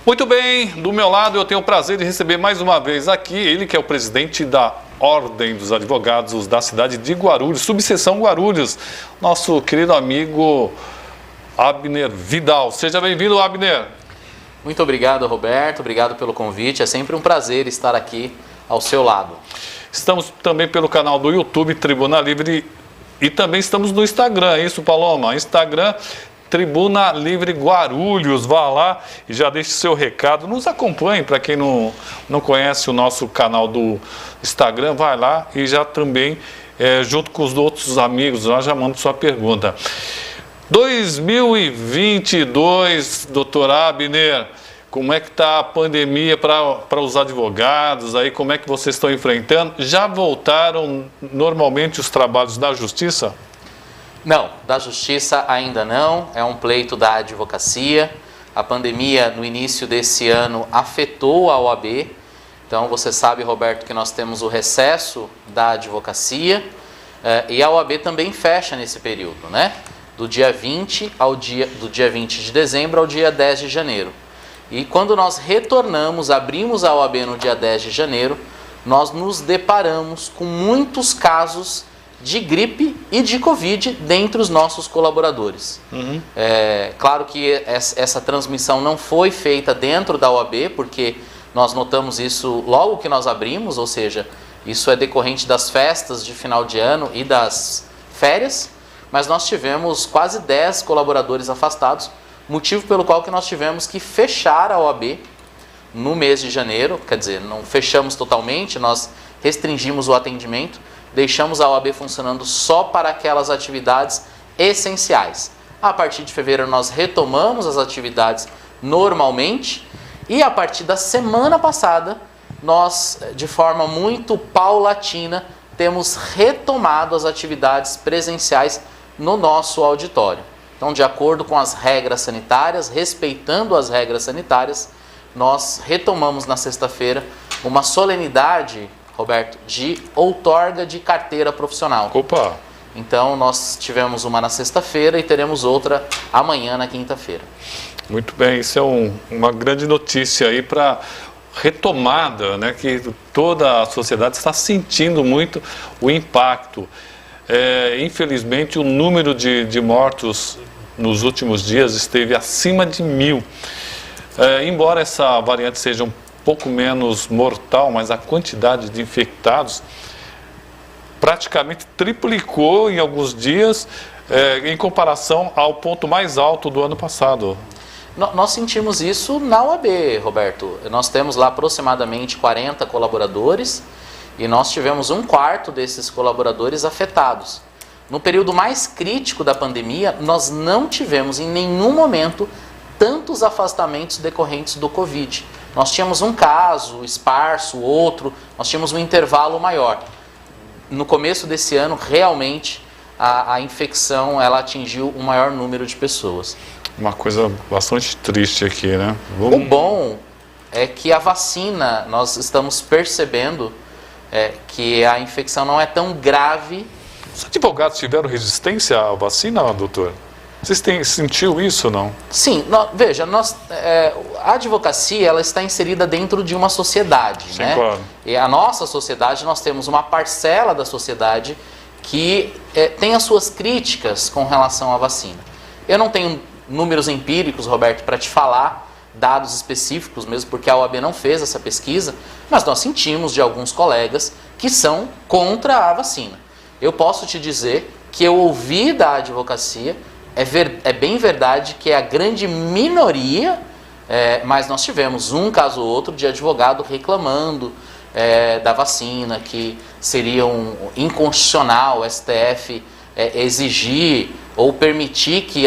Muito bem, do meu lado eu tenho o prazer de receber mais uma vez aqui ele que é o presidente da Ordem dos Advogados da cidade de Guarulhos, subseção Guarulhos, nosso querido amigo Abner Vidal. Seja bem-vindo, Abner. Muito obrigado, Roberto, obrigado pelo convite, é sempre um prazer estar aqui ao seu lado. Estamos também pelo canal do YouTube Tribuna Livre e também estamos no Instagram, é isso, Paloma? Instagram Tribuna Livre Guarulhos, vá lá e já deixe seu recado, nos acompanhe, para quem não conhece o nosso canal do Instagram, vai lá e já também, junto com os outros amigos, lá já manda sua pergunta. 2022, doutor Abner, como é que está a pandemia para os advogados aí, como é que vocês estão enfrentando? Já voltaram normalmente os trabalhos da Justiça? Não, da Justiça ainda não, é um pleito da advocacia. A pandemia no início desse ano afetou a OAB, então você sabe, Roberto, que nós temos o recesso da advocacia e a OAB também fecha nesse período, né? Do dia 20 de dezembro ao dia 10 de janeiro. E quando nós retornamos, abrimos a OAB no dia 10 de janeiro, nós nos deparamos com muitos casos de gripe e de Covid dentre os nossos colaboradores. Claro que essa transmissão não foi feita dentro da OAB, porque nós notamos isso logo que nós abrimos, ou seja, isso é decorrente das festas de final de ano e das férias, mas nós tivemos quase 10 colaboradores afastados, motivo pelo qual que nós tivemos que fechar a OAB no mês de janeiro, quer dizer, não fechamos totalmente, nós restringimos o atendimento, deixamos a OAB funcionando só para aquelas atividades essenciais. A partir de fevereiro nós retomamos as atividades normalmente e a partir da semana passada nós, de forma muito paulatina, temos retomado as atividades presenciais no nosso auditório. Então, de acordo com as regras sanitárias, respeitando as regras sanitárias, nós retomamos na sexta-feira uma solenidade, Roberto, de outorga de carteira profissional. Opa! Então, nós tivemos uma na sexta-feira e teremos outra amanhã, na quinta-feira. Muito bem, isso é uma grande notícia aí para retomada, né, que toda a sociedade está sentindo muito o impacto. Infelizmente, o número de mortos nos últimos dias esteve acima de 1.000. Embora essa variante seja um pouco menos mortal, mas a quantidade de infectados praticamente triplicou em alguns dias em comparação ao ponto mais alto do ano passado. Nós sentimos isso na OAB, Roberto. Nós temos lá aproximadamente 40 colaboradores e nós tivemos 1/4 desses colaboradores afetados. No período mais crítico da pandemia, nós não tivemos em nenhum momento tantos afastamentos decorrentes do Covid. Nós tínhamos um caso esparso, outro, nós tínhamos um intervalo maior. No começo desse ano, realmente, a infecção ela atingiu um maior número de pessoas. Uma coisa bastante triste aqui, né? O bom é que a vacina, nós estamos percebendo que a infecção não é tão grave. Os advogados tiveram resistência à vacina, doutor? Vocês sentiu isso ou não? Sim, veja, a advocacia ela está inserida dentro de uma sociedade, sim, né? Claro. E a nossa sociedade, nós temos uma parcela da sociedade que tem as suas críticas com relação à vacina. Eu não tenho números empíricos, Roberto, para te falar, dados específicos mesmo, porque a OAB não fez essa pesquisa, mas nós sentimos de alguns colegas que são contra a vacina. Eu posso te dizer que eu ouvi da advocacia, é bem verdade que é a grande minoria, mas nós tivemos um caso ou outro de advogado reclamando da vacina, que seria inconstitucional o STF exigir ou permitir que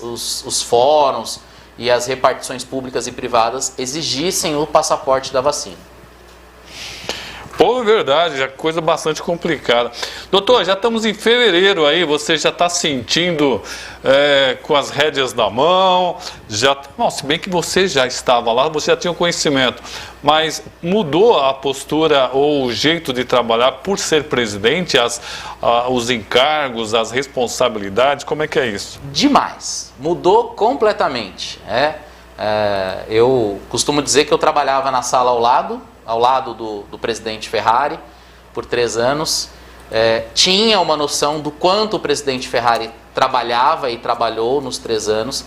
os fóruns e as repartições públicas e privadas exigissem o passaporte da vacina. Pô, é verdade, é coisa bastante complicada. Doutor, já estamos em fevereiro aí, você já está sentindo com as rédeas na mão, bom, se bem que você já estava lá, você já tinha o conhecimento, mas mudou a postura ou o jeito de trabalhar por ser presidente, os encargos, as responsabilidades, como é que é isso? Demais, mudou completamente. Eu costumo dizer que eu trabalhava na sala ao lado do presidente Ferrari, por 3 anos. Tinha uma noção do quanto o presidente Ferrari trabalhava e trabalhou nos 3 anos.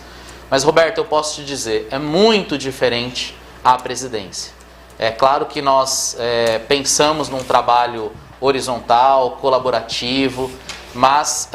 Mas, Roberto, eu posso te dizer, é muito diferente a presidência. É claro que nós pensamos num trabalho horizontal, colaborativo, mas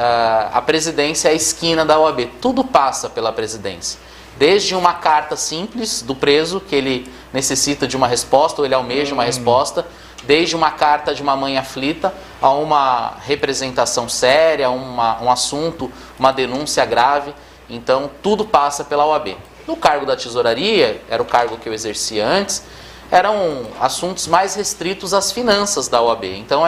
a presidência é a esquina da OAB. Tudo passa pela presidência. Desde uma carta simples do preso, que ele necessita de uma resposta, ou ele almeja uma resposta, desde uma carta de uma mãe aflita, a uma representação séria, um assunto, uma denúncia grave. Então, tudo passa pela OAB. No cargo da tesouraria, era o cargo que eu exercia antes, eram assuntos mais restritos às finanças da OAB. Então,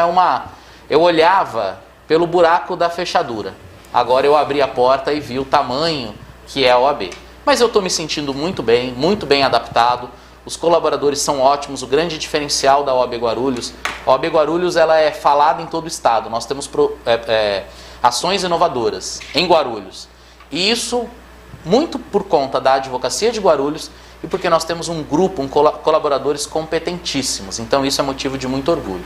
eu olhava pelo buraco da fechadura. Agora eu abri a porta e vi o tamanho que é a OAB. Mas eu estou me sentindo muito bem adaptado. Os colaboradores são ótimos. O grande diferencial da OAB Guarulhos, a OAB Guarulhos ela é falada em todo o estado. Nós temos ações inovadoras em Guarulhos. E isso muito por conta da Advocacia de Guarulhos e porque nós temos um grupo, colaboradores competentíssimos. Então isso é motivo de muito orgulho.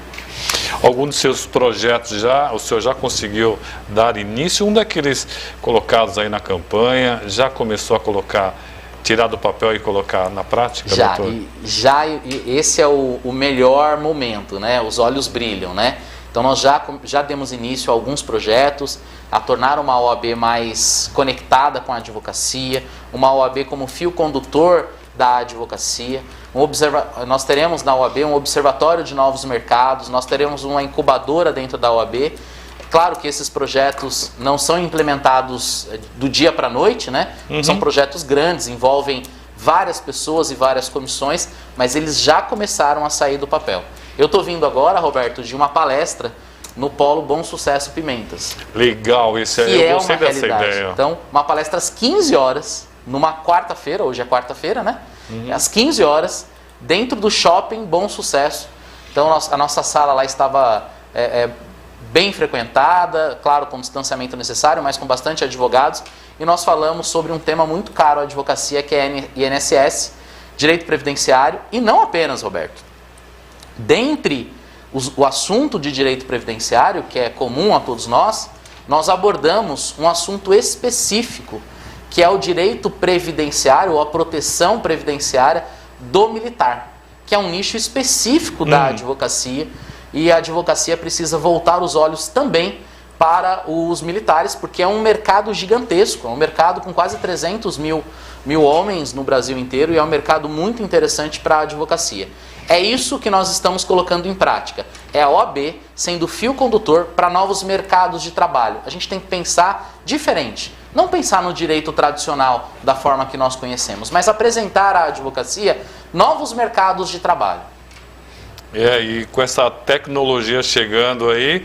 Algum dos seus projetos o senhor já conseguiu dar início? Um daqueles colocados aí na campanha, já começou a tirar do papel e colocar na prática, doutor? Esse é o melhor momento, né? Os olhos brilham, né? Então nós já demos início a alguns projetos, a tornar uma OAB mais conectada com a advocacia, uma OAB como fio condutor da advocacia. Nós teremos na OAB um observatório de novos mercados, nós teremos uma incubadora dentro da OAB. Claro que esses projetos não são implementados do dia para a noite, né? São projetos grandes, envolvem várias pessoas e várias comissões, mas eles já começaram a sair do papel. Eu estou vindo agora, Roberto, de uma palestra no Polo Bom Sucesso Pimentas. Legal, eu gostei dessa ideia. Então, uma palestra às 15 horas, numa quarta-feira, hoje é quarta-feira, né? Às 15 horas, dentro do Shopping Bom Sucesso. Então, a nossa sala lá estava bem frequentada, claro, com o distanciamento necessário, mas com bastante advogados. E nós falamos sobre um tema muito caro à advocacia, que é INSS, Direito Previdenciário, e não apenas, Roberto. Dentre o assunto de direito previdenciário, que é comum a todos nós abordamos um assunto específico, que é o direito previdenciário ou a proteção previdenciária do militar, que é um nicho específico da advocacia, e a advocacia precisa voltar os olhos também para os militares, porque é um mercado gigantesco, é um mercado com quase 300 mil homens no Brasil inteiro, e é um mercado muito interessante para a advocacia. É isso que nós estamos colocando em prática. É a OAB sendo fio condutor para novos mercados de trabalho. A gente tem que pensar diferente. Não pensar no direito tradicional da forma que nós conhecemos, mas apresentar à advocacia novos mercados de trabalho. E com essa tecnologia chegando aí,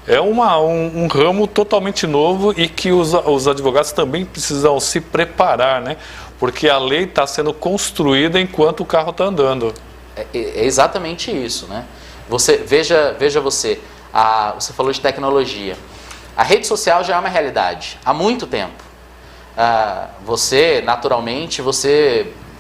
é um ramo totalmente novo e que os advogados também precisam se preparar, né? Porque a lei está sendo construída enquanto o carro está andando. É exatamente isso, né? Veja você, você falou de tecnologia. A rede social já é uma realidade há muito tempo. Você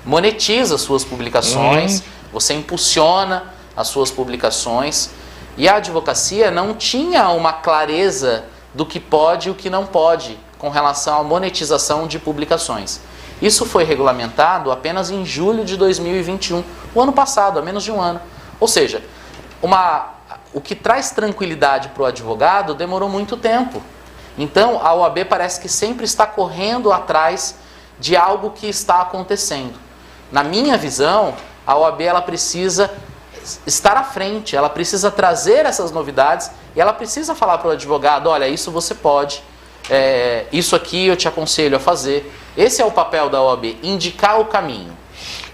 monetiza suas publicações, você impulsiona as suas publicações, e a advocacia não tinha uma clareza do que pode e o que não pode com relação à monetização de publicações. Isso foi regulamentado apenas em julho de 2021, o ano passado, há menos de um ano. Ou seja, o que traz tranquilidade para o advogado demorou muito tempo. Então, a OAB parece que sempre está correndo atrás de algo que está acontecendo. Na minha visão, a OAB ela precisa estar à frente, ela precisa trazer essas novidades e ela precisa falar para o advogado, olha, isso você pode, isso aqui eu te aconselho a fazer. Esse é o papel da OAB, indicar o caminho.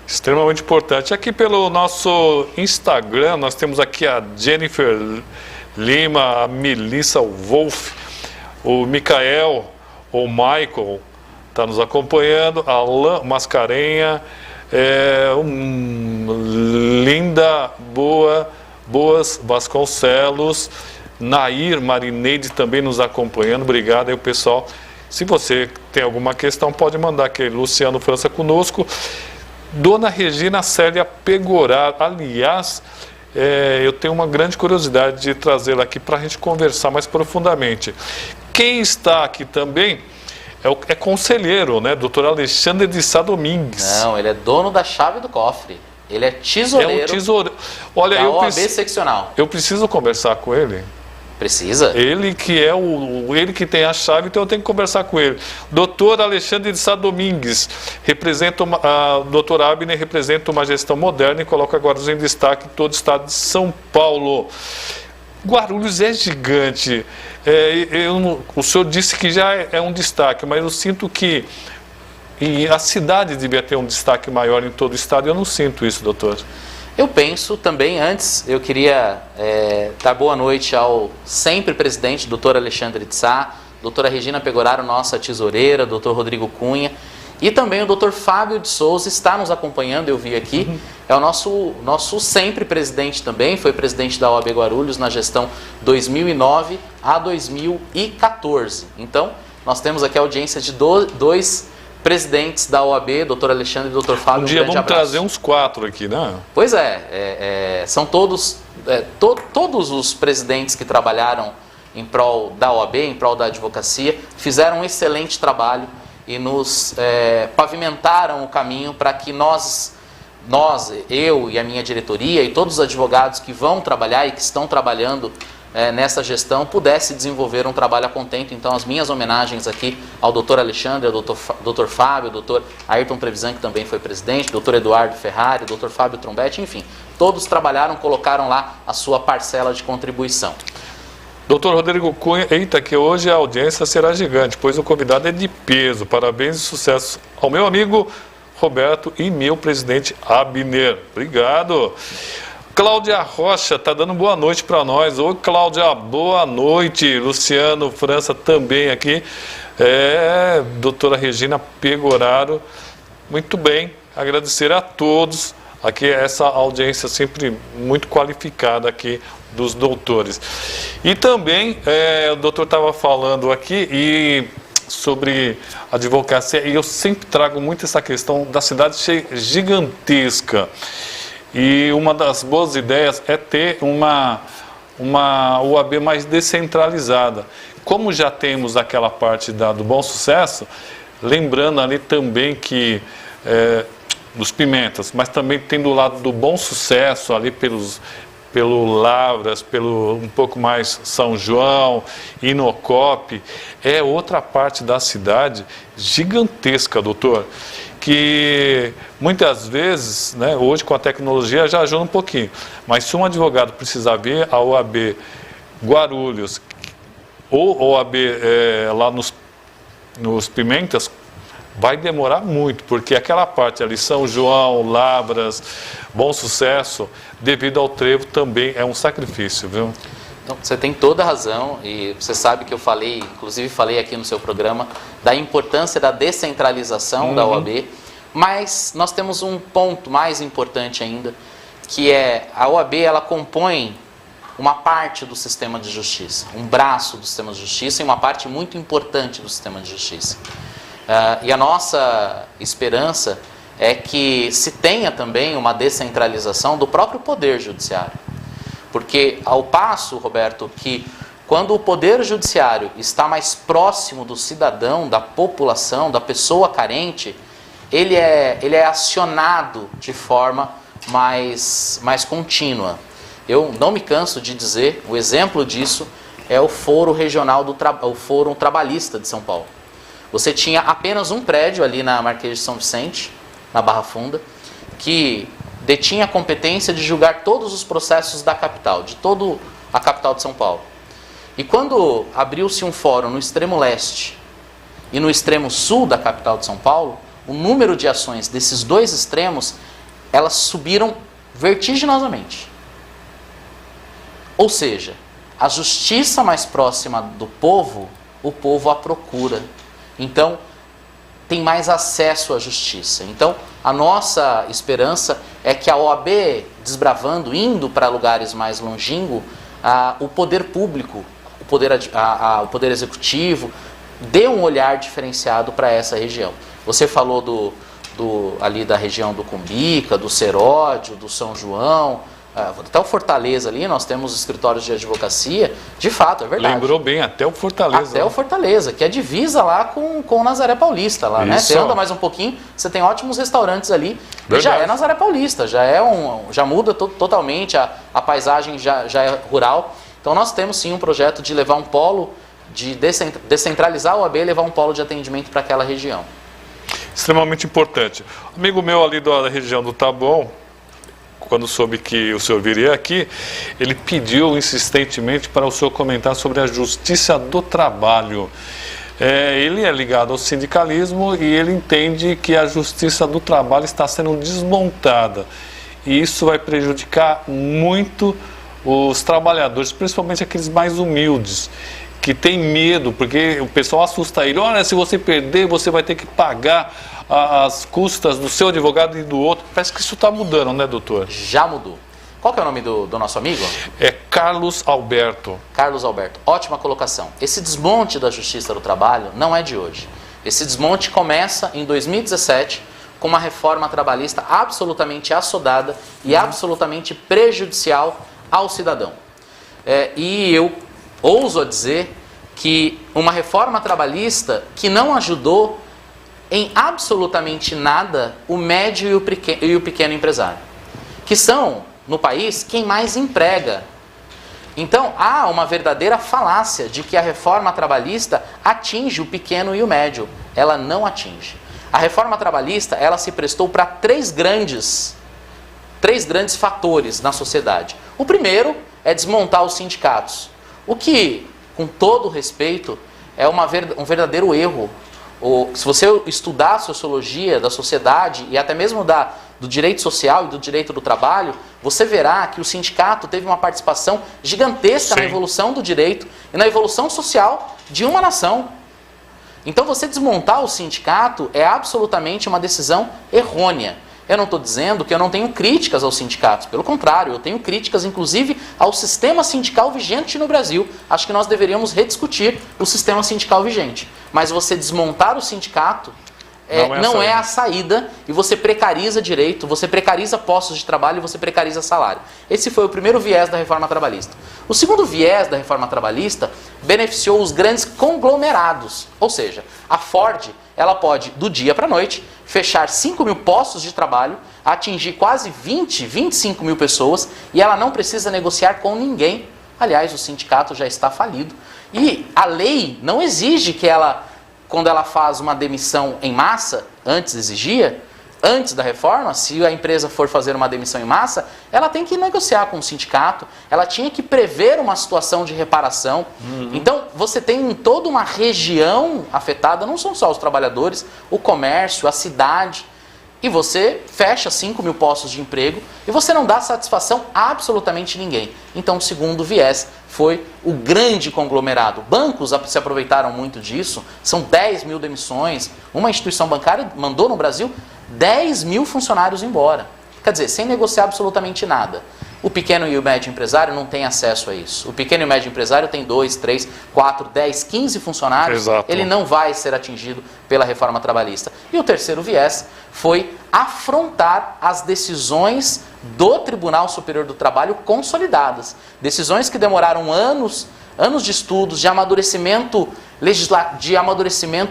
Extremamente importante. Aqui pelo nosso Instagram, nós temos aqui a Jennifer Lima, a Melissa Wolf, o Michael, o Michael está nos acompanhando, a Alain Mascarenha, Linda Boas Vasconcelos, Nair Marineide também nos acompanhando. Obrigado aí o pessoal Se você tem alguma questão, pode mandar aqui, Luciano França conosco. Dona Regina Célia Pegoraro, aliás, eu tenho uma grande curiosidade de trazê-la aqui para a gente conversar mais profundamente. Quem está aqui também é conselheiro, né? Doutor Alexandre de Sá Domingues. Não, ele é dono da chave do cofre. Ele é tesoureiro, é um tesoureiro. Olha, da OAB seccional. Eu preciso conversar com ele. Precisa? Ele que ele que tem a chave, então eu tenho que conversar com ele. Doutor Alexandre de Sá Domingues, doutor Abner representa uma gestão moderna e coloca Guarulhos em destaque em todo o estado de São Paulo. Guarulhos é gigante. O senhor disse que já é um destaque, mas eu sinto que a cidade devia ter um destaque maior em todo o estado. Eu não sinto isso, doutor. Eu penso também, antes, eu queria dar boa noite ao sempre presidente, doutor Alexandre de Sá, doutora Regina Pegoraro, nossa tesoureira, doutor Rodrigo Cunha, e também o doutor Fábio de Souza está nos acompanhando, eu vi aqui, é o nosso sempre presidente também, foi presidente da OAB Guarulhos na gestão 2009 a 2014. Então, nós temos aqui a audiência de dois presidentes da OAB, doutor Alexandre e doutor Fábio. Um dia vamos trazer uns 4 aqui, né? Pois são todos os presidentes que trabalharam em prol da OAB, em prol da advocacia, fizeram um excelente trabalho e nos pavimentaram o caminho para que eu e a minha diretoria e todos os advogados que vão trabalhar e que estão trabalhando nessa gestão pudesse desenvolver um trabalho a contento. Então, as minhas homenagens aqui ao doutor Alexandre, ao doutor Fábio, ao doutor Ayrton Trevisan, que também foi presidente, doutor Eduardo Ferrari, doutor Fábio Trombete, enfim, todos trabalharam, colocaram lá a sua parcela de contribuição. Doutor Rodrigo Cunha, eita, que hoje a audiência será gigante, pois o convidado é de peso. Parabéns e sucesso ao meu amigo Roberto e meu presidente Abner. Obrigado. Cláudia Rocha está dando boa noite para nós. Oi, Cláudia, boa noite. Luciano França também aqui. Doutora Regina Pegoraro. Muito bem, agradecer a todos. Aqui essa audiência sempre muito qualificada aqui dos doutores. E também, o doutor estava falando aqui sobre advocacia, e eu sempre trago muito essa questão da cidade gigantesca. E uma das boas ideias é ter uma OAB mais descentralizada. Como já temos aquela parte do Bom Sucesso, lembrando ali também que dos Pimentas, mas também tem do lado do Bom Sucesso, ali pelo Lavras, um pouco mais São João, Inocop, é outra parte da cidade gigantesca, doutor, que muitas vezes, né, hoje com a tecnologia já ajuda um pouquinho, mas se um advogado precisar ver a OAB Guarulhos ou OAB lá nos Pimentas, vai demorar muito, porque aquela parte ali, São João, Lavras, Bom Sucesso, devido ao trevo, também é um sacrifício, viu? Então, você tem toda a razão, e você sabe que eu falei, inclusive falei aqui no seu programa, da importância da descentralização da OAB, mas nós temos um ponto mais importante ainda, que é a OAB, ela compõe uma parte do sistema de justiça, um braço do sistema de justiça e uma parte muito importante do sistema de justiça. E a nossa esperança é que se tenha também uma descentralização do próprio Poder Judiciário. Porque ao passo, Roberto, que quando o Poder Judiciário está mais próximo do cidadão, da população, da pessoa carente, ele é acionado de forma mais contínua. Eu não me canso de dizer, o exemplo disso é o Fórum Regional o Fórum Trabalhista de São Paulo. Você tinha apenas um prédio ali na Marquês de São Vicente, na Barra Funda, que detinha a competência de julgar todos os processos da capital, de toda a capital de São Paulo. E quando abriu-se um fórum no extremo leste e no extremo sul da capital de São Paulo, o número de ações desses dois extremos, elas subiram vertiginosamente. Ou seja, a justiça mais próxima do povo, o povo a procura. Então, tem mais acesso à justiça. Então, a nossa esperança é que a OAB, desbravando, indo para lugares mais longínquos, o poder público, o poder executivo, dê um olhar diferenciado para essa região. Você falou ali da região do Cumbica, do Seródio, do São João, até o Fortaleza ali, nós temos escritórios de advocacia, de fato, é verdade. Lembrou bem, até o Fortaleza. Até o Fortaleza, que é divisa lá com o Nazaré Paulista, lá, né? Você anda mais um pouquinho, você tem ótimos restaurantes ali, e já é Nazaré Paulista, já muda totalmente, a paisagem já é rural. Então nós temos sim um projeto de levar um polo, de descentralizar a OAB e levar um polo de atendimento para aquela região. Extremamente importante. Amigo meu ali da região do Taboão, quando soube que o senhor viria aqui, ele pediu insistentemente para o senhor comentar sobre a Justiça do Trabalho. Ele é ligado ao sindicalismo e ele entende que a Justiça do Trabalho está sendo desmontada. E isso vai prejudicar muito os trabalhadores, principalmente aqueles mais humildes, que tem medo, porque o pessoal assusta ele. Olha, se você perder, você vai ter que pagar as custas do seu advogado e do outro. Parece que isso está mudando, né, doutor? Já mudou. Qual que é o nome do nosso amigo? É Carlos Alberto. Carlos Alberto, ótima colocação. Esse desmonte da Justiça do Trabalho não é de hoje. Esse desmonte começa em 2017 com uma reforma trabalhista absolutamente assodada e absolutamente prejudicial ao cidadão. E eu ouso a dizer que uma reforma trabalhista que não ajudou em absolutamente nada o médio e o pequeno empresário, que são, no país, quem mais emprega. Então, há uma verdadeira falácia de que a reforma trabalhista atinge o pequeno e o médio. Ela não atinge. A reforma trabalhista, ela se prestou para três grandes fatores na sociedade. O primeiro é desmontar os sindicatos. O que, com todo respeito, é um verdadeiro erro. Se você estudar a sociologia da sociedade e até mesmo do direito social e do direito do trabalho, você verá que o sindicato teve uma participação gigantesca na evolução do direito e na evolução social de uma nação. Então você desmontar o sindicato é absolutamente uma decisão errônea. Eu não estou dizendo que eu não tenho críticas aos sindicatos, pelo contrário, eu tenho críticas inclusive ao sistema sindical vigente no Brasil. Acho que nós deveríamos rediscutir o sistema sindical vigente. Mas você desmontar o sindicato não é a saída e você precariza direito, você precariza postos de trabalho e você precariza salário. Esse foi o primeiro viés da reforma trabalhista. O segundo viés da reforma trabalhista beneficiou os grandes conglomerados, ou seja, a Ford ela pode, do dia para a noite, fechar 5 mil postos de trabalho, atingir quase 25 mil pessoas e ela não precisa negociar com ninguém. Aliás, o sindicato já está falido. E a lei não exige que ela, quando ela faz uma demissão em massa, antes exigia, antes da reforma, se a empresa for fazer uma demissão em massa, ela tem que negociar com o sindicato, ela tinha que prever uma situação de reparação. Então, você tem toda uma região afetada, não são só os trabalhadores, o comércio, a cidade, e você fecha 5 mil postos de emprego e você não dá satisfação a absolutamente ninguém. Então, o segundo viés foi o grande conglomerado. Bancos se aproveitaram muito disso, são 10 mil demissões. Uma instituição bancária mandou no Brasil 10 mil funcionários embora. Quer dizer, sem negociar absolutamente nada. O pequeno e o médio empresário não tem acesso a isso. O pequeno e o médio empresário tem 2, 3, 4, 10, 15 funcionários. Exato. Ele não vai ser atingido pela reforma trabalhista. E o terceiro viés foi afrontar as decisões do Tribunal Superior do Trabalho consolidadas. Decisões que demoraram anos de estudos, de amadurecimento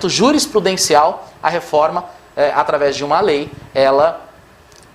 jurisprudencial. A reforma, através de uma lei, ela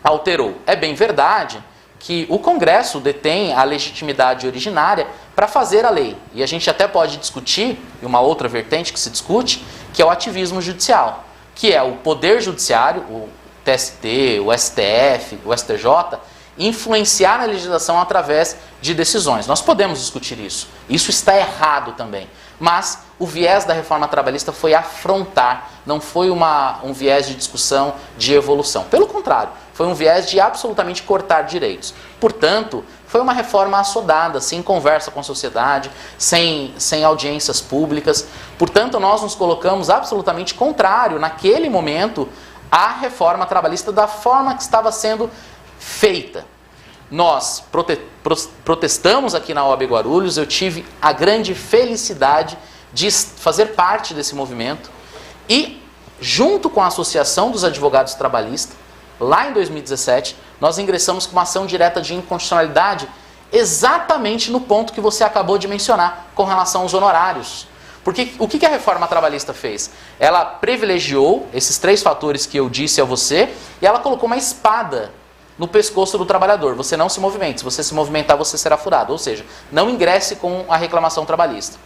alterou. É bem verdade que o Congresso detém a legitimidade originária para fazer a lei. E a gente até pode discutir, e uma outra vertente que se discute, que é o ativismo judicial, que é o Poder Judiciário, o TST, o STF, o STJ, influenciar na legislação através de decisões. Nós podemos discutir isso. Isso está errado também. Mas o viés da reforma trabalhista foi afrontar, não foi um viés de discussão, de evolução. Pelo contrário, foi um viés de absolutamente cortar direitos. Portanto, foi uma reforma assodada, sem conversa com a sociedade, sem audiências públicas. Portanto, nós nos colocamos absolutamente contrário, naquele momento, à reforma trabalhista da forma que estava sendo feita. Nós protestamos aqui na OAB Guarulhos, eu tive a grande felicidade de fazer parte desse movimento e, junto com a Associação dos Advogados Trabalhistas, lá em 2017, nós ingressamos com uma ação direta de inconstitucionalidade exatamente no ponto que você acabou de mencionar, com relação aos honorários. Porque o que a reforma trabalhista fez? Ela privilegiou esses 3 fatores que eu disse a você e ela colocou uma espada no pescoço do trabalhador. Você não se movimente. Se você se movimentar, você será furado. Ou seja, não ingresse com a reclamação trabalhista.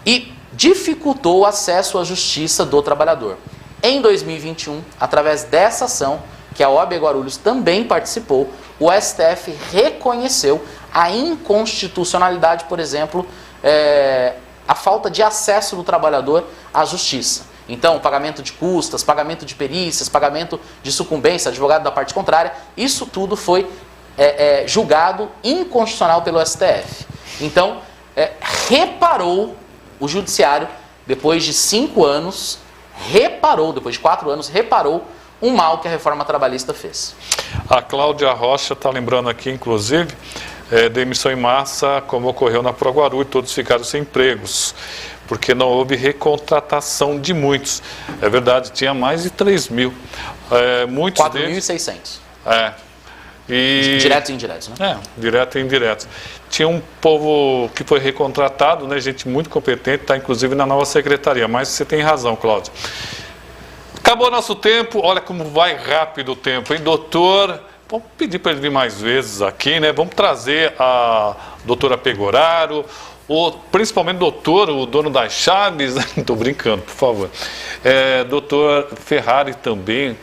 E dificultou o acesso à justiça do trabalhador. Em 2021, através dessa ação, que a OAB Guarulhos também participou, o STF reconheceu a inconstitucionalidade, por exemplo, a falta de acesso do trabalhador à justiça. Então, pagamento de custas, pagamento de perícias, pagamento de sucumbência, advogado da parte contrária, isso tudo foi julgado inconstitucional pelo STF. Então, reparou o judiciário, depois de 5 anos, depois de 4 anos, reparou um mal que a reforma trabalhista fez. A Cláudia Rocha está lembrando aqui, inclusive, demissão em massa, como ocorreu na ProGuarulhos, todos ficaram sem empregos, porque não houve recontratação de muitos. É verdade, tinha mais de 3 mil. 4.600. Diretos e indiretos, né? Direto e indireto. Tinha um povo que foi recontratado, né? Gente muito competente, está inclusive na nova secretaria. Mas você tem razão, Cláudio. Acabou nosso tempo, olha como vai rápido o tempo, hein, doutor? Vamos pedir para ele vir mais vezes aqui, né? Vamos trazer a doutora Pegoraro, principalmente o doutor, o dono das chaves, estou brincando, por favor. Doutor Ferrari também.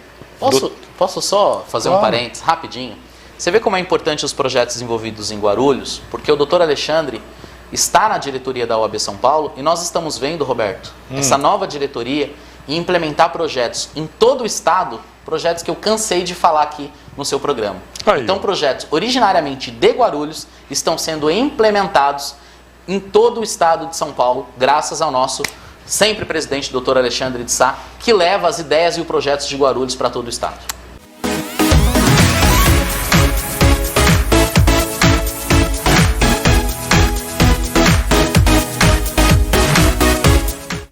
Posso só fazer um parênteses rapidinho? Você vê como é importante os projetos envolvidos em Guarulhos, porque o doutor Alexandre está na diretoria da OAB São Paulo e nós estamos vendo, Roberto, essa nova diretoria e implementar projetos em todo o estado, projetos que eu cansei de falar aqui no seu programa. Então, projetos originariamente de Guarulhos estão sendo implementados em todo o estado de São Paulo, graças ao nosso sempre presidente, Dr. Alexandre de Sá, que leva as ideias e os projetos de Guarulhos para todo o estado.